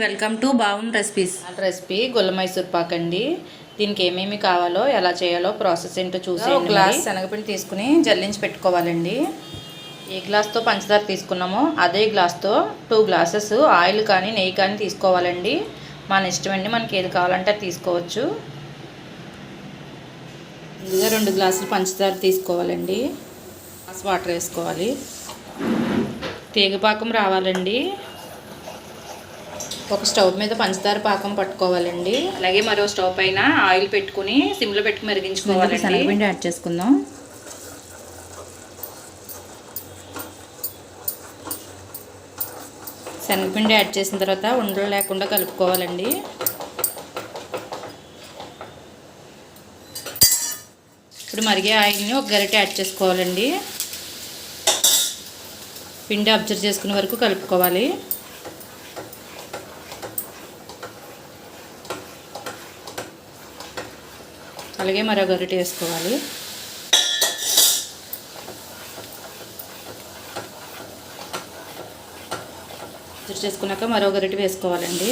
Welcome to బావున్ recipes. Recipe గుల్ల మైసూర్ పాక్ అండి. దీనికి ఏమేమి కావాలో ఎలా చేయాలో ప్రాసెస్ ఏంటో చూసి ఒక గ్లాస్ శనగపిండి తీసుకుని జల్లించి పెట్టుకోవాలండి. ఏ గ్లాస్తో పంచదార తీసుకున్నామో అదే గ్లాస్తో 2 గ్లాసెస్ ఆయిల్ కానీ నెయ్యి కానీ తీసుకోవాలండి. మన ఇష్టం అండి, మనకి ఏది కావాలంటే అది తీసుకోవచ్చు. ముందుగా 2 గ్లాసులు పంచదార తీసుకోవాలండి. గ్లాస్ వాటర్ వేసుకోవాలి. తీగపాకం రావాలండి. ఒక స్టవ్ మీద పంచదార పాకం పట్టుకోవాలండి. అలాగే మరో స్టవ్ పైన ఆయిల్ పెట్టుకుని సిమ్లో పెట్టుకుని మరిగించుకోవాలండి. శనగపిండి యాడ్ చేసుకుందాం. శనగపిండి యాడ్ చేసిన తర్వాత ఉండలు లేకుండా కలుపుకోవాలండి. ఇప్పుడు మరిగే ఆయిల్ని ఒక గరిటె యాడ్ చేసుకోవాలండి. పిండి అబ్జర్వ్ చేసుకునే వరకు కలుపుకోవాలి. అలాగే మరో గరిటె వేసుకోవాలి. అబ్జర్వ్ చేసుకున్నాక మరో గరిటె వేసుకోవాలండి.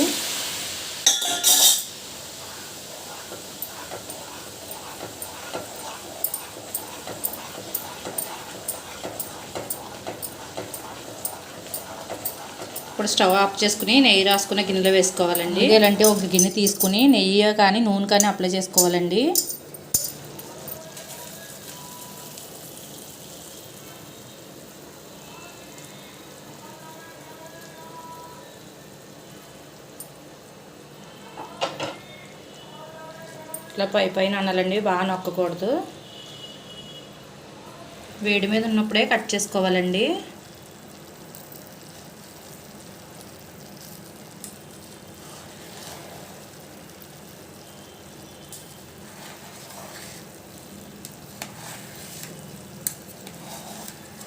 ఇప్పుడు స్టవ్ ఆఫ్ చేసుకుని నెయ్యి రాసుకున్న గిన్నెలో వేసుకోవాలండి. ఇలాంటి ఒక గిన్నె తీసుకుని నెయ్యి కానీ నూనె కానీ అప్లై చేసుకోవాలండి. ఇట్లా పైన అనాలండి, బాగా నొక్కకూడదు. వేడి మీద ఉన్నప్పుడే కట్ చేసుకోవాలండి.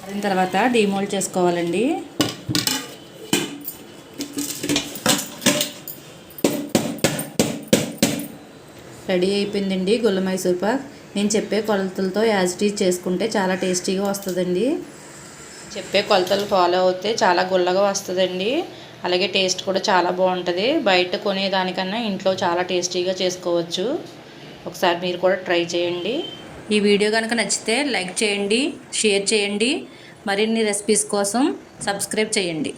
దాని తర్వాత డీమోల్డ్ చేసుకోవాలండి. రెడీ అయిపోయిందండి గుల్ల మైసూర్ పాక్. నేను చెప్పే కొలతలతో యాజ్ ఇట్ ఈజ్ చేసుకుంటే చాలా టేస్టీగా వస్తుందండి. చెప్పే కొలతలు ఫాలో అవుతే చాలా గుల్లగా వస్తుందండి. అలాగే టేస్ట్ కూడా చాలా బాగుంటుంది. బయట కొనేదానికన్నా ఇంట్లో చాలా టేస్టీగా చేసుకోవచ్చు. ఒకసారి మీరు కూడా ట్రై చేయండి. ఈ వీడియో కనుక నచ్చితే లైక్ చేయండి, షేర్ చేయండి. మరిన్ని రెసిపీస్ కోసం సబ్స్క్రైబ్ చేయండి.